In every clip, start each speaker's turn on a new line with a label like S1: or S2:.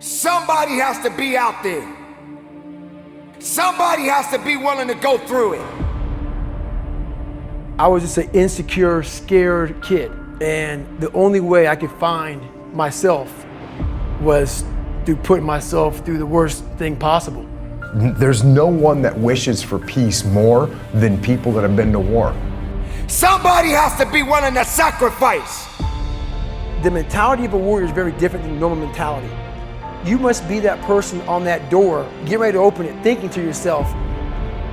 S1: Somebody has to be out there. Somebody has to be willing to go through it.
S2: I was just an insecure, scared kid. And the only way I could find myself was through putting myself through the worst thing possible.
S3: There's no one that wishes for peace more than people that have been to war.
S1: Somebody has to be willing to sacrifice.
S2: The mentality of a warrior is very different than normal mentality. You must be that person on that door, get ready to open it, thinking to yourself,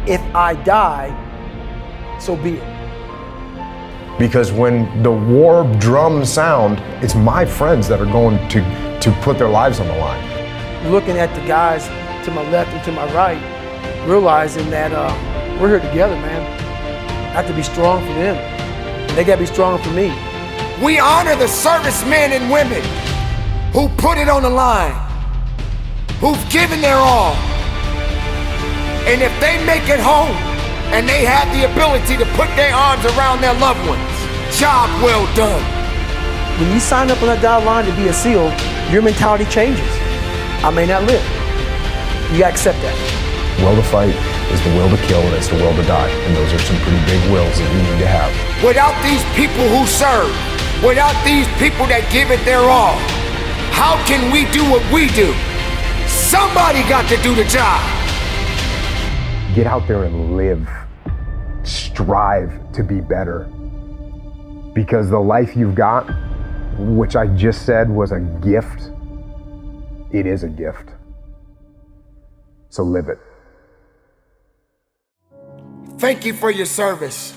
S2: if I die, so be it.
S3: Because when the war drums sound, it's my friends that are going to put their lives on the line.
S2: Looking at the guys to my left and to my right, realizing that we're here together, man. I have to be strong for them. They gotta be strong for me.
S1: We honor the servicemen and women who put it on the line, who've given their all. And if they make it home and they have the ability to put their arms around their loved ones, job well done.
S2: When you sign up on that dotted line to be a SEAL, your mentality changes. I may not live. You gotta accept that.
S3: Will to fight is the will to kill and it's the will to die. And those are some pretty big wills that we need to have.
S1: Without these people who serve, without these people that give it their all, how can we do what we do? Somebody got to do the job.
S3: Get out there and live. Strive to be better. Because the life you've got, which I just said was a gift, it is a gift. So live it.
S1: Thank you for your service.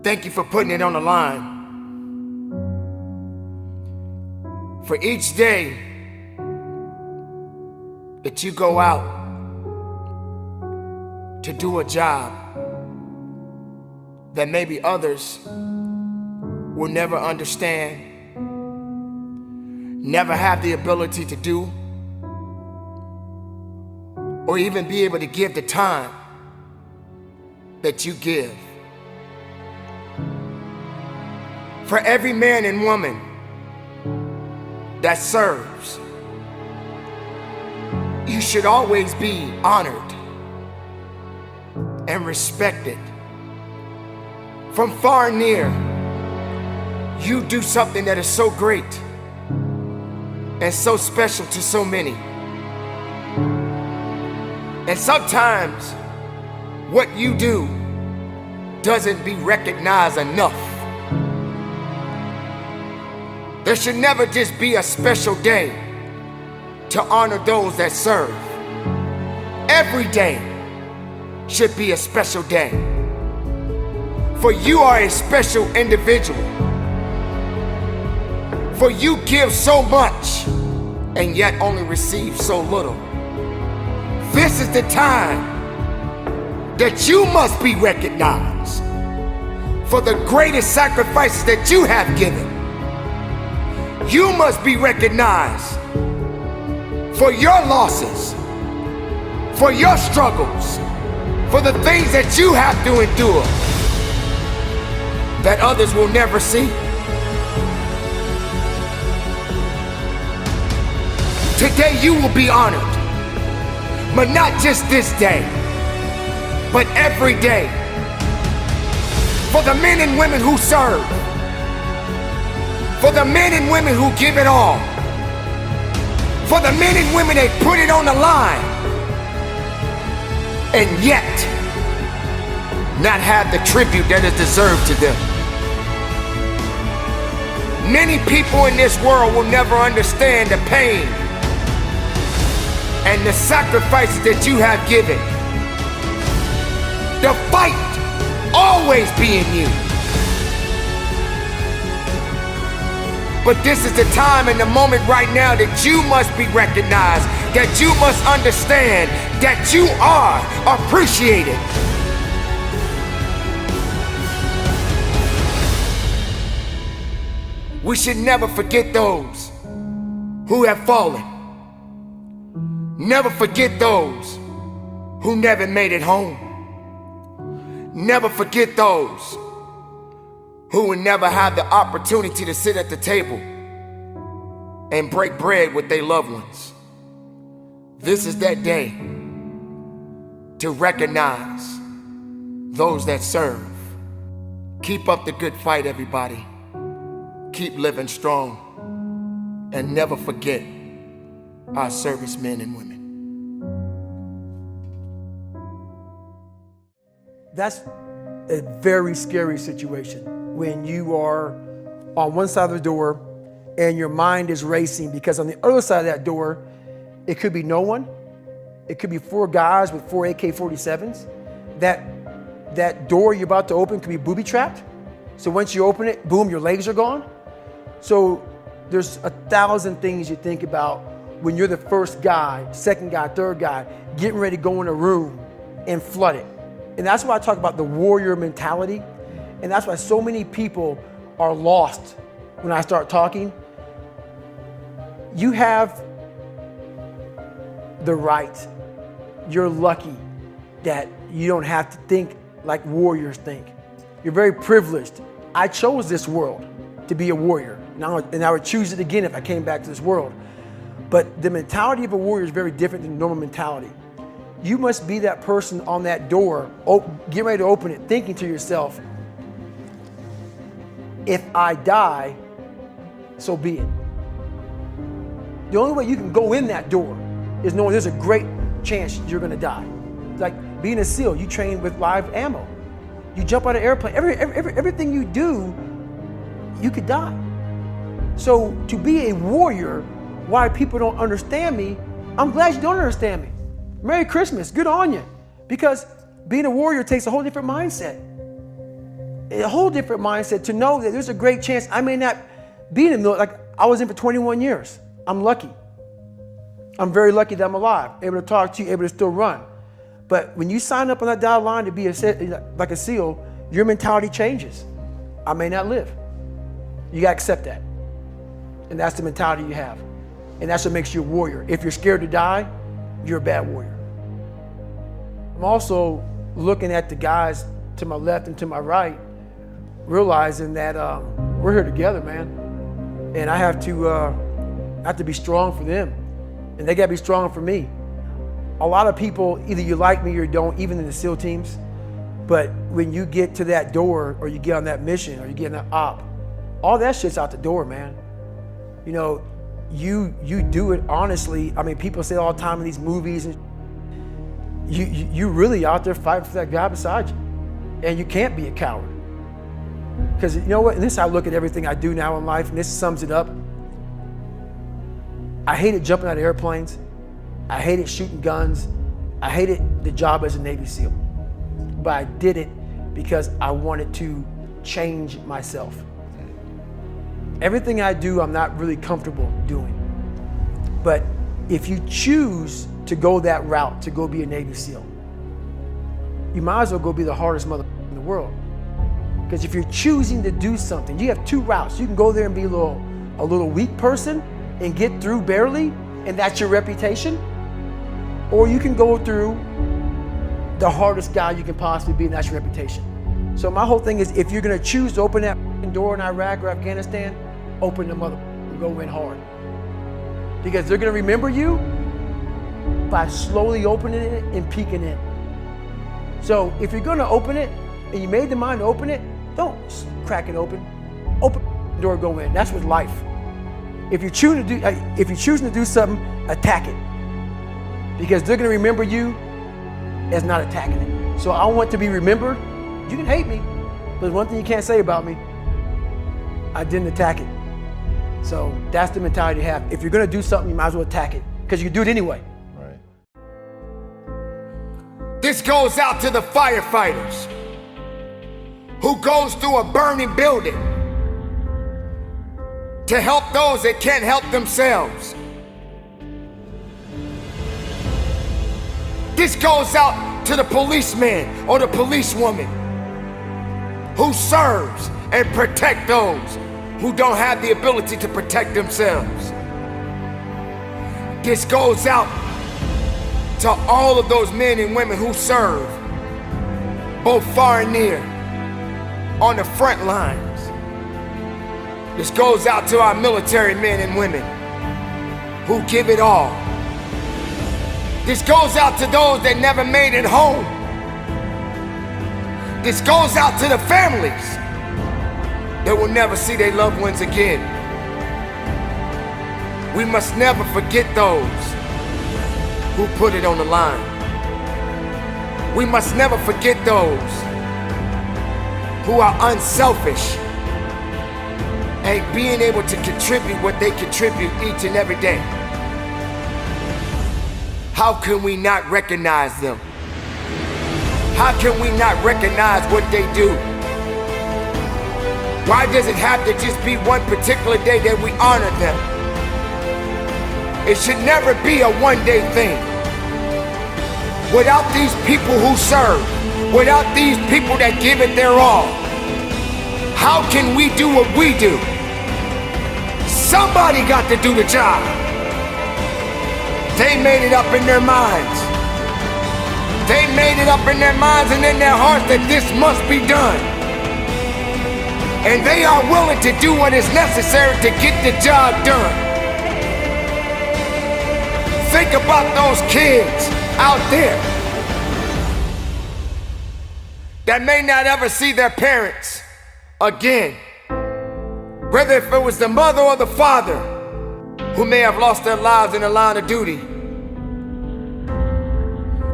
S1: Thank you for putting it on the line. For each day that you go out to do a job that maybe others will never understand, never have the ability to do, or even be able to give the time that you give. For every man and woman that serves, you should always be honored and respected. From far and near, you do something that is so great and so special to so many. And sometimes what you do doesn't be recognized enough. There should never just be a special day to honor those that serve. Every day should be a special day. For you are a special individual. For you give so much and yet only receive so little. This is the time that you must be recognized for the greatest sacrifices that you have given. You must be recognized for your losses, for your struggles, for the things that you have to endure that others will never see. Today you will be honored. But not just this day, but every day. For the men and women who serve, for the men and women who give it all, for the men and women that put it on the line, and yet not have the tribute that is deserved to them. Many people in this world will never understand the pain and the sacrifices that you have given. The fight always be in you. But this is the time and the moment right now that you must be recognized, that you must understand that you are appreciated. We should never forget those who have fallen. Never forget those who never made it home. Never forget those who will never have the opportunity to sit at the table and break bread with their loved ones. This is that day to recognize those that serve. Keep up the good fight, everybody. Keep living strong, and never forget our servicemen and women.
S2: That's a very scary situation when you are on one side of the door and your mind is racing, because on the other side of that door, it could be no one. It could be 4 guys with 4 AK-47s. That door you're about to open could be booby-trapped. So once you open it, boom, your legs are gone. So there's 1,000 things you think about when you're the first guy, second guy, third guy, getting ready to go in a room and flood it. And that's why I talk about the warrior mentality. And that's why so many people are lost when I start talking. You have the right. You're lucky that you don't have to think like warriors think. You're very privileged. I chose this world to be a warrior. And I would choose it again if I came back to this world. But the mentality of a warrior is very different than normal mentality. You must be that person on that door, get ready to open it, thinking to yourself, if I die, so be it. The only way you can go in that door is knowing there's a great chance you're gonna die. Like being a SEAL, you train with live ammo. You jump out of an airplane, everything you do, you could die. So to be a warrior, why people don't understand me, I'm glad you don't understand me. Merry Christmas, good on you. Because being a warrior takes a whole different mindset. A whole different mindset to know that there's a great chance I may not be in the military. Like I was in for 21 years. I'm lucky. I'm very lucky that I'm alive, able to talk to you, able to still run. But when you sign up on that dotted line to be like a SEAL, your mentality changes. I may not live. You gotta accept that. And that's the mentality you have. And that's what makes you a warrior. If you're scared to die, you're a bad warrior. I'm also looking at the guys to my left and to my right, realizing that we're here together, man. And I have to be strong for them. And they gotta be strong for me. A lot of people, either you like me or you don't, even in the SEAL teams, but when you get to that door or you get on that mission or you get on that op, all that shit's out the door, man. You know, you do it honestly. I mean, people say all the time in these movies, and you really out there fighting for that guy beside you. And you can't be a coward. Because you know what, and this is how I look at everything I do now in life, and this sums it up. I hated jumping out of airplanes. I hated shooting guns. I hated the job as a Navy SEAL. But I did it because I wanted to change myself. Everything I do, I'm not really comfortable doing. But if you choose to go that route, to go be a Navy SEAL, you might as well go be the hardest mother in the world. Because if you're choosing to do something, you have 2 routes. You can go there and be a little weak person and get through barely, and that's your reputation. Or you can go through the hardest guy you can possibly be, and that's your reputation. So my whole thing is, if you're gonna choose to open that door in Iraq or Afghanistan, open the mother and go in hard. Because they're gonna remember you by slowly opening it and peeking in. So if you're gonna open it, and you made the mind to open it, don't crack it open. Open the door, go in. That's with life. If you're choosing to do something, attack it. Because they're gonna remember you as not attacking it. So I want to be remembered. You can hate me, but there's one thing you can't say about me. I didn't attack it. So that's the mentality you have. If you're gonna do something, you might as well attack it, because you can do it anyway.
S3: Right.
S1: This goes out to the firefighters who goes through a burning building to help those that can't help themselves. This goes out to the policeman or the policewoman who serves and protect those who don't have the ability to protect themselves. This goes out to all of those men and women who serve, both far and near, on the front lines. This goes out to our military men and women who give it all. This goes out to those that never made it home. This goes out to the families that will never see their loved ones again. We must never forget those who put it on the line. We must never forget those who are unselfish and being able to contribute what they contribute each and every day. How can we not recognize them? How can we not recognize what they do? Why does it have to just be one particular day that we honor them? It should never be a one-day thing. Without these people who serve, without these people that give it their all, how can we do what we do? Somebody got to do the job. They made it up in their minds. They made it up in their minds and in their hearts that this must be done. And they are willing to do what is necessary to get the job done. Think about those kids out there that may not ever see their parents again. Whether if it was the mother or the father who may have lost their lives in the line of duty.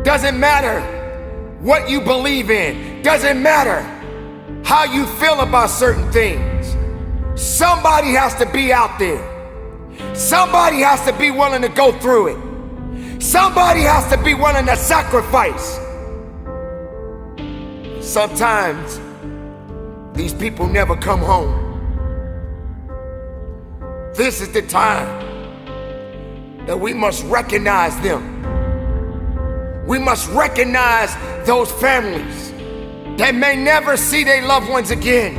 S1: Doesn't matter what you believe in. Doesn't matter how you feel about certain things. Somebody has to be out there. Somebody has to be willing to go through it. Somebody has to be willing to sacrifice. Sometimes these people never come home. This is the time that we must recognize them. We must recognize those families that may never see their loved ones again.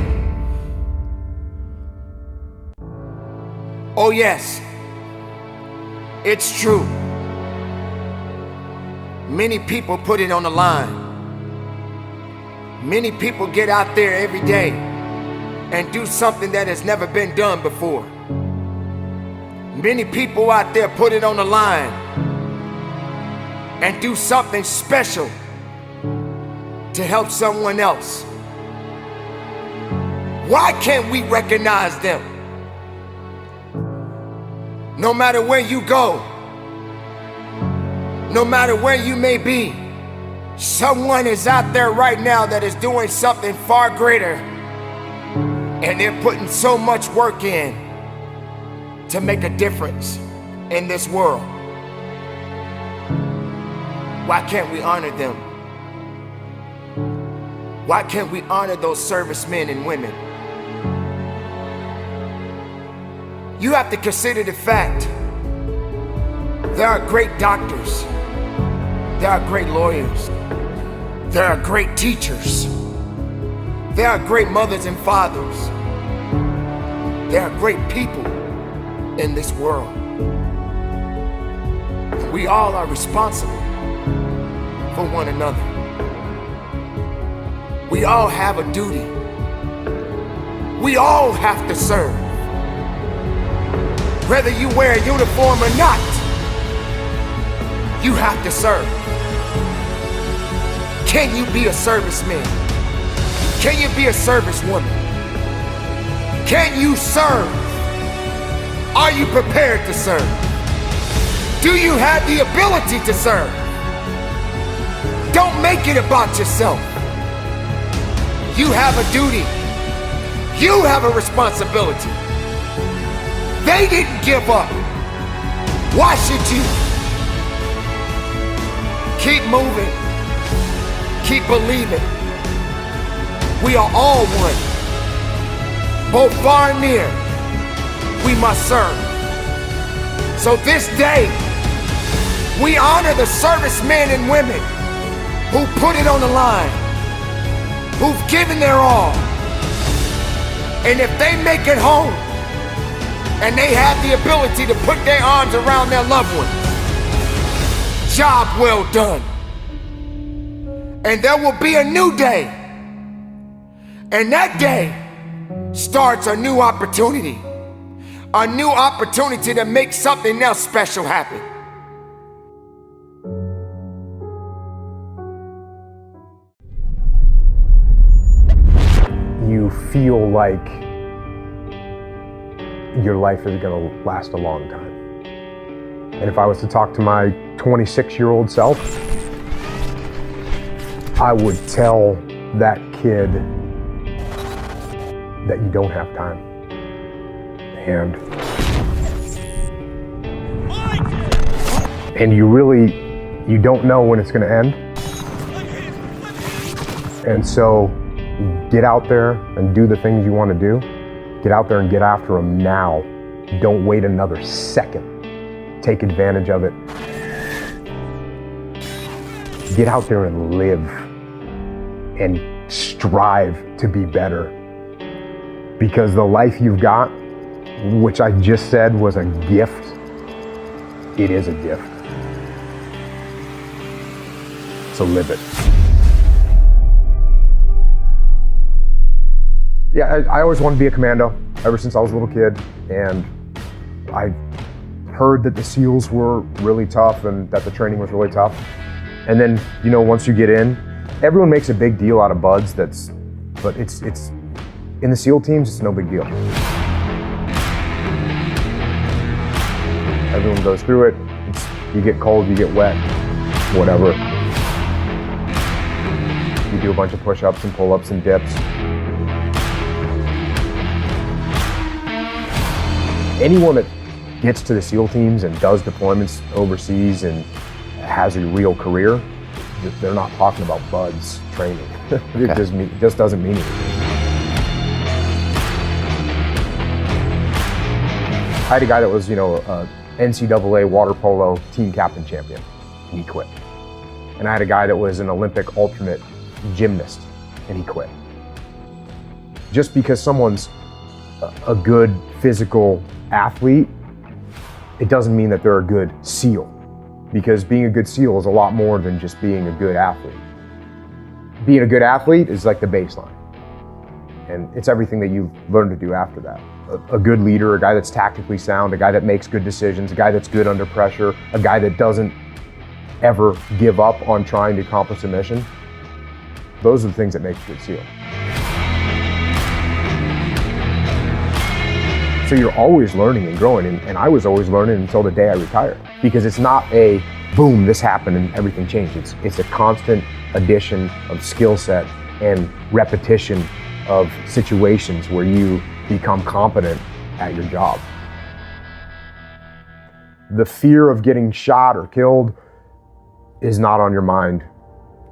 S1: Oh yes, it's true. Many people put it on the line. Many people get out there every day and do something that has never been done before. Many people out there put it on the line and do something special to help someone else. Why can't we recognize them? No matter where you go, no matter where you may be, someone is out there right now that is doing something far greater, and they're putting so much work in to make a difference in this world. Why can't we honor them? Why can't we honor those servicemen and women? You have to consider the fact there are great doctors, there are great lawyers, there are great teachers, there are great mothers and fathers, there are great people in this world. We all are responsible for one another. We all have a duty. We all have to serve. Whether you wear a uniform or not, you have to serve. Can you be a serviceman? Can you be a servicewoman? Can you serve? Are you prepared to serve? Do you have the ability to serve? Don't make it about yourself. You have a duty. You have a responsibility. They didn't give up. Why should you? Keep moving. Keep believing. We are all one. Both far and near, we must serve. So this day, we honor the servicemen and women who put it on the line, who've given their all. And if they make it home and they have the ability to put their arms around their loved ones, job well done. And there will be a new day. And that day starts a new opportunity, a new opportunity to make something else special happen.
S3: You feel like your life is going to last a long time. And if I was to talk to my 26-year-old self, I would tell that kid that you don't have time. And you don't know when it's going to end. And so get out there and do the things you want to do. Get out there and get after them now. Don't wait another second. Take advantage of it. Get out there and live and strive to be better. Because the life you've got, which I just said was a gift, it is a gift. So live it. Yeah, I always wanted to be a commando ever since I was a little kid, and I heard that the SEALs were really tough and that the training was really tough. And then, once you get in, everyone makes a big deal out of buds, but it's in the SEAL teams, it's no big deal. Everyone goes through it. You get cold, you get wet, whatever. You do a bunch of push-ups and pull-ups and dips. Anyone that gets to the SEAL teams and does deployments overseas and has a real career, they're not talking about buds training. It just doesn't mean anything. I had a guy that was, a NCAA water polo team captain champion, and he quit. And I had a guy that was an Olympic alternate gymnast, and he quit. Just because someone's a good physical athlete, it doesn't mean that they're a good SEAL, because being a good SEAL is a lot more than just being a good athlete. Being a good athlete is like the baseline, and it's everything that you learn to do after that. A good leader, a guy that's tactically sound, a guy that makes good decisions, a guy that's good under pressure, a guy that doesn't ever give up on trying to accomplish a mission. Those are the things that make a good SEAL. So you're always learning and growing, and I was always learning until the day I retired. Because it's not a boom, this happened and everything changed. It's a constant addition of skill set and repetition of situations where you become competent at your job. The fear of getting shot or killed is not on your mind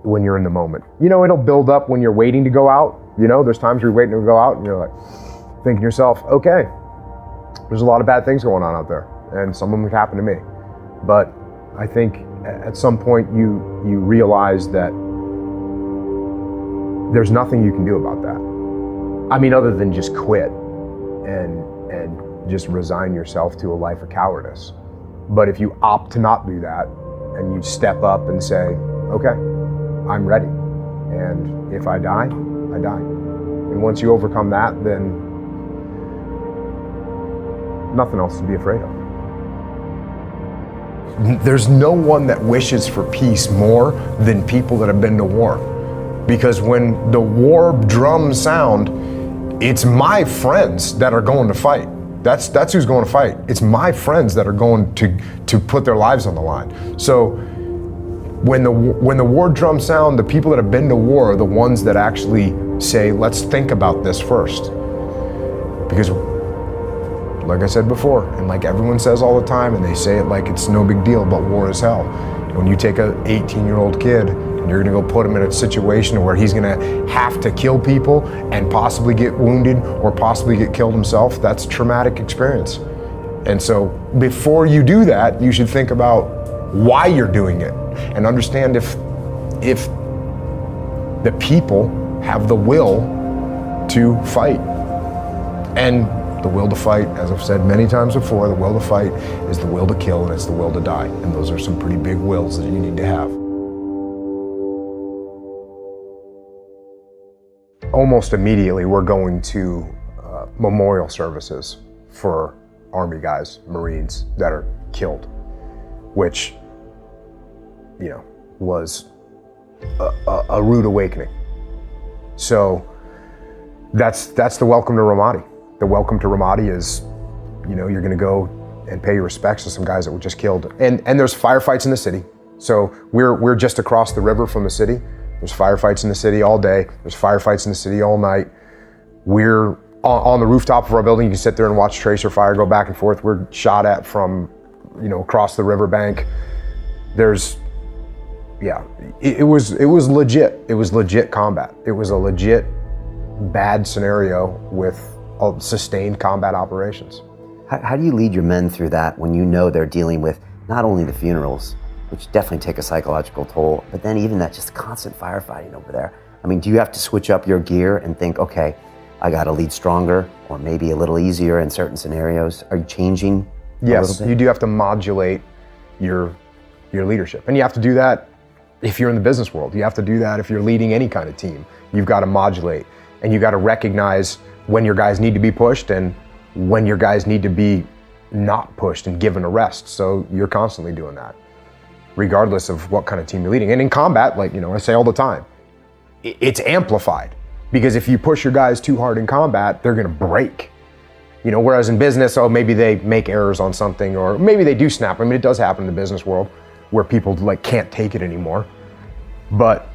S3: when you're in the moment. It'll build up when you're waiting to go out. There's times where you're waiting to go out and you're like thinking to yourself, okay, there's a lot of bad things going on out there, and some of them could happen to me. But I think at some point you realize that there's nothing you can do about that. Other than just quit and just resign yourself to a life of cowardice. But if you opt to not do that and you step up and say, okay, I'm ready. And if I die, I die. And once you overcome that, then nothing else to be afraid of. There's no one that wishes for peace more than people that have been to war. Because when the war drums sound, it's my friends that are going to fight. That's who's going to fight. It's my friends that are going to put their lives on the line. So when the war drums sound, the people that have been to war are the ones that actually say, let's think about this first. Because like I said before, and like everyone says all the time, and they say it like it's no big deal, but war is hell. When you take an 18-year-old kid and you're gonna go put him in a situation where he's gonna have to kill people and possibly get wounded or possibly get killed himself, that's a traumatic experience. And so before you do that, you should think about why you're doing it and understand if the people have the will to fight. And the will to fight, as I've said many times before, the will to fight is the will to kill and it's the will to die. And those are some pretty big wills that you need to have. Almost immediately, we're going to memorial services for Army guys, Marines that are killed, which, you know, was a rude awakening. So that's the welcome to Ramadi. The welcome to Ramadi is, you know, you're gonna go and pay your respects to some guys that were just killed. And there's firefights in the city. So we're just across the river from the city. There's firefights in the city all day. There's firefights in the city all night. We're on the rooftop of our building. You can sit there and watch tracer fire go back and forth. We're shot at from, you know, across the riverbank. There's, yeah, it was legit. It was legit combat. It was a legit bad scenario with sustained combat operations.
S4: How do you lead your men through that when you know they're dealing with not only the funerals, which definitely take a psychological toll, but then even that just constant firefighting over there? I mean, do you have to switch up your gear and think, okay, I got to lead stronger or maybe a little easier in certain scenarios? Are you changing a little bit?
S3: Yes, you do have to modulate your leadership. And you have to do that if you're in the business world. You have to do that if you're leading any kind of team. You've got to modulate, and you got to recognize when your guys need to be pushed and when your guys need to be not pushed and given a rest. So you're constantly doing that, regardless of what kind of team you're leading. And in combat, like, you know, I say all the time, it's amplified, because if you push your guys too hard in combat, they're gonna break. You know, whereas in business, oh, maybe they make errors on something, or maybe they do snap. I mean, it does happen in the business world where people like can't take it anymore. But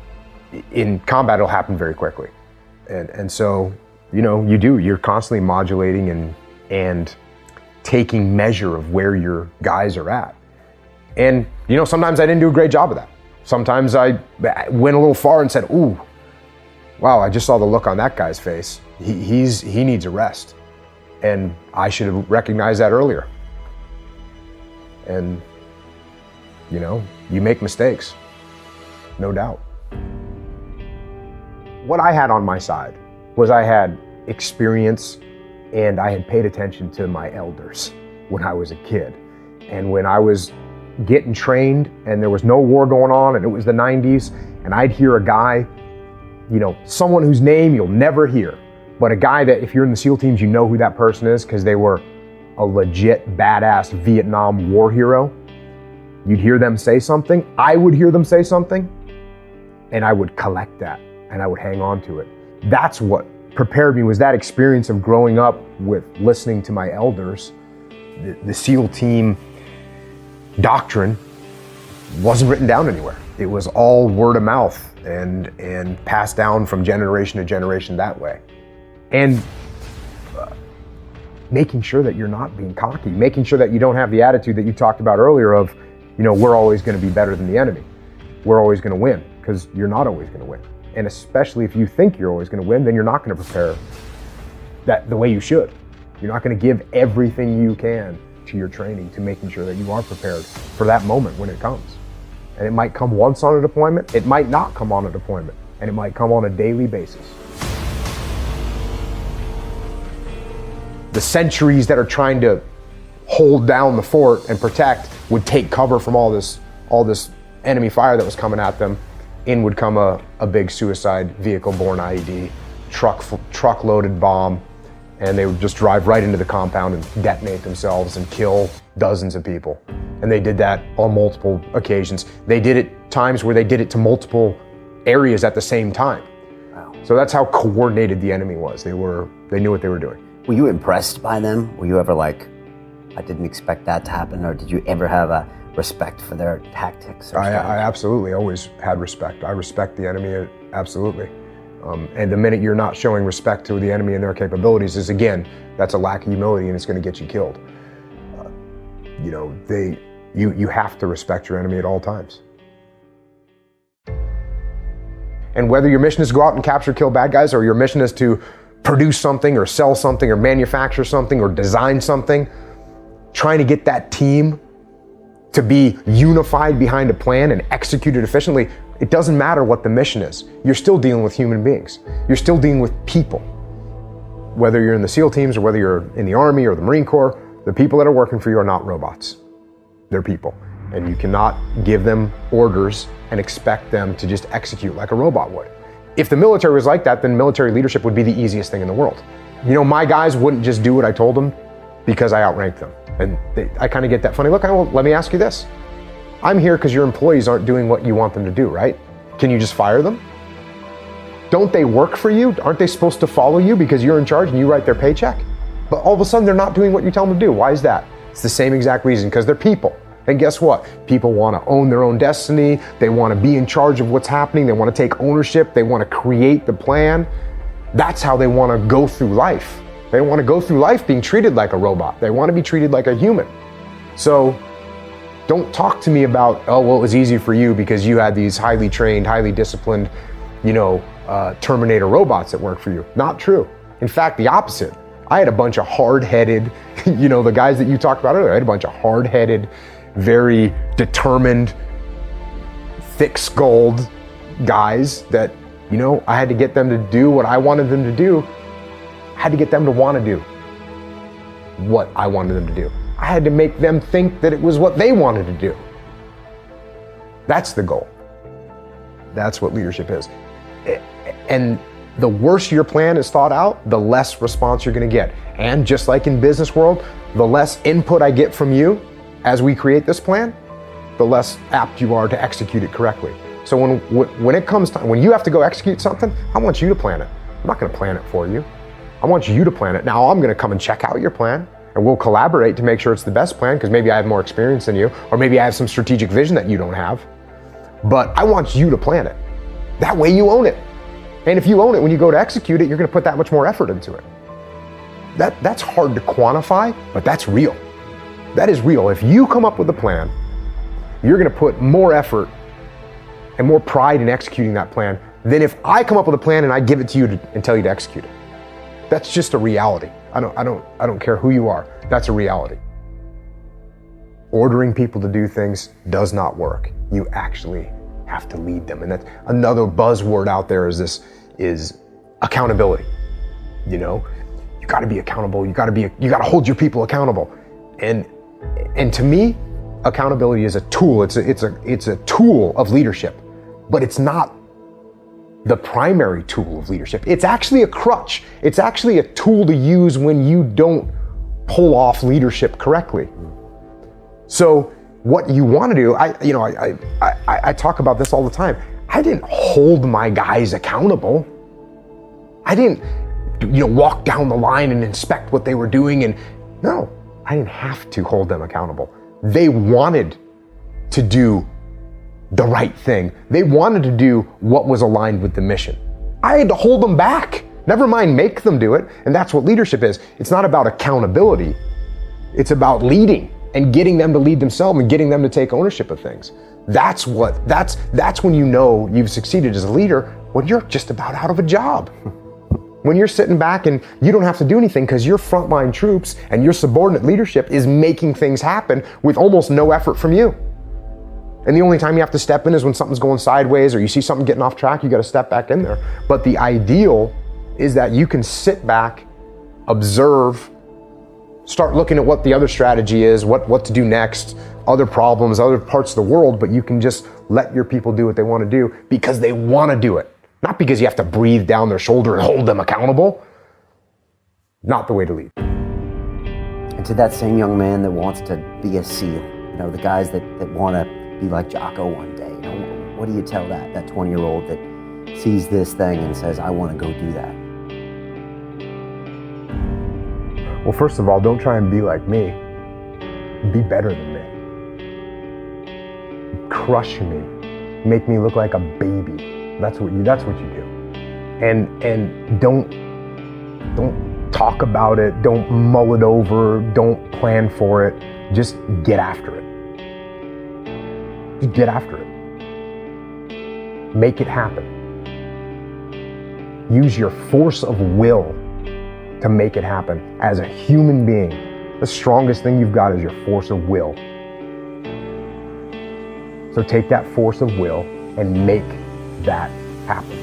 S3: in combat, it'll happen very quickly. And so, you know, you're constantly modulating and taking measure of where your guys are at. And, you know, sometimes I didn't do a great job of that. Sometimes I went a little far and said, ooh, wow, I just saw the look on that guy's face. He needs a rest. And I should have recognized that earlier. And, you know, you make mistakes, no doubt. What I had on my side was I had experience, and I had paid attention to my elders when I was a kid. And when I was getting trained and there was no war going on and it was the 90s, and I'd hear a guy, you know, someone whose name you'll never hear, but a guy that if you're in the SEAL teams, you know who that person is because they were a legit badass Vietnam war hero. You'd hear them say something, I would hear them say something, and I would collect that and I would hang on to it. That's what prepared me, was that experience of growing up with listening to my elders. The SEAL team doctrine wasn't written down anywhere. It was all word of mouth and passed down from generation to generation that way. And making sure that you're not being cocky, making sure that you don't have the attitude that you talked about earlier of, you know, we're always going to be better than the enemy. We're always going to win, because you're not always going to win. And especially if you think you're always going to win, then you're not going to prepare that the way you should. You're not going to give everything you can to your training to making sure that you are prepared for that moment when it comes. And it might come once on a deployment, it might not come on a deployment, and it might come on a daily basis. The sentries that are trying to hold down the fort and protect would take cover from all this enemy fire that was coming at them. In would come a big suicide vehicle-borne IED, truck-loaded bomb, and they would just drive right into the compound and detonate themselves and kill dozens of people. And they did that on multiple occasions. They did it times where they did it to multiple areas at the same time.
S4: Wow.
S3: So that's how coordinated the enemy was. They knew what they were doing.
S4: Were you impressed by them? Were you ever like, I didn't expect that to happen? Or did you ever have a respect for their tactics?
S3: I absolutely always had respect. I respect the enemy, absolutely. And the minute you're not showing respect to the enemy and their capabilities is, again, that's a lack of humility, and it's going to get you killed. You know, you have to respect your enemy at all times. And whether your mission is to go out and capture, kill bad guys, or your mission is to produce something or sell something or manufacture something or design something, trying to get that team to be unified behind a plan and execute it efficiently, it doesn't matter what the mission is. You're still dealing with human beings. You're still dealing with people. Whether you're in the SEAL teams or whether you're in the Army or the Marine Corps, the people that are working for you are not robots. They're people. And you cannot give them orders and expect them to just execute like a robot would. If the military was like that, then military leadership would be the easiest thing in the world. You know, my guys wouldn't just do what I told them. because I outrank them. And I kind of get that funny look. Well, let me ask you this. I'm here because your employees aren't doing what you want them to do, right? Can you just fire them? Don't they work for you? Aren't they supposed to follow you because you're in charge and you write their paycheck? But all of a sudden they're not doing what you tell them to do. Why is that? It's the same exact reason, because they're people. And guess what? People want to own their own destiny. They want to be in charge of what's happening. They want to take ownership. They want to create the plan. That's how they want to go through life. They don't want to go through life being treated like a robot. They want to be treated like a human. So don't talk to me about, oh, well, it was easy for you because you had these highly trained, highly disciplined, Terminator robots that work for you. Not true. In fact, the opposite. I had a bunch of hard-headed, the guys that you talked about earlier, I had a bunch of hard-headed, very determined, thick-skulled guys that, I had to get them to do what I wanted them to do. I had to get them to want to do what I wanted them to do. I had to make them think that it was what they wanted to do. That's the goal. That's what leadership is. And the worse your plan is thought out, the less response you're going to get. And just like in business world, the less input I get from you as we create this plan, the less apt you are to execute it correctly. So when it comes time, when you have to go execute something, I want you to plan it. I'm not going to plan it for you. I want you to plan it. Now I'm going to come and check out your plan, and we'll collaborate to make sure it's the best plan, because maybe I have more experience than you, or maybe I have some strategic vision that you don't have. But I want you to plan it. That way you own it. And if you own it, when you go to execute it, you're going to put that much more effort into it. That's hard to quantify, but that's real. That is real. If you come up with a plan, you're going to put more effort and more pride in executing that plan than if I come up with a plan and I give it to you and tell you to execute it. That's just a reality. I don't care who you are. That's a reality. Ordering people to do things does not work. You actually have to lead them. And that's another buzzword out there is accountability. You got to be accountable. You got to hold your people accountable. And to me, accountability is a tool. It's a tool of leadership, but it's not the primary tool of leadership. It's actually a crutch. It's actually a tool to use when you don't pull off leadership correctly. So what you want to do, I talk about this all the time. I didn't hold my guys accountable. I didn't, walk down the line and inspect what they were doing. No, I didn't have to hold them accountable. They wanted to do the right thing. They wanted to do what was aligned with the mission. I had to hold them back. Never mind make them do it. And that's what leadership is. It's not about accountability. It's about leading and getting them to lead themselves and getting them to take ownership of things. That's when you've succeeded as a leader, when you're just about out of a job. When you're sitting back and you don't have to do anything because your frontline troops and your subordinate leadership is making things happen with almost no effort from you. And the only time you have to step in is when something's going sideways or you see something getting off track, you got to step back in there. But the ideal is that you can sit back, observe, start looking at what the other strategy is, what to do next, other problems, other parts of the world, but you can just let your people do what they want to do because they want to do it. Not because you have to breathe down their shoulder and hold them accountable. Not the way to lead.
S4: And to that same young man that wants to be a SEAL, the guys that want to be like Jocko one day, what do you tell that 20-year-old that sees this thing and says, I want to go do that?
S3: Well, first of all, don't try and be like me. Be better than me. Crush me. Make me look like a baby. That's what you do. And don't talk about it. Don't mull it over. Don't plan for it. Just get after it. Just get after it. Make it happen. Use your force of will to make it happen. As a human being, the strongest thing you've got is your force of will. So take that force of will and make that happen.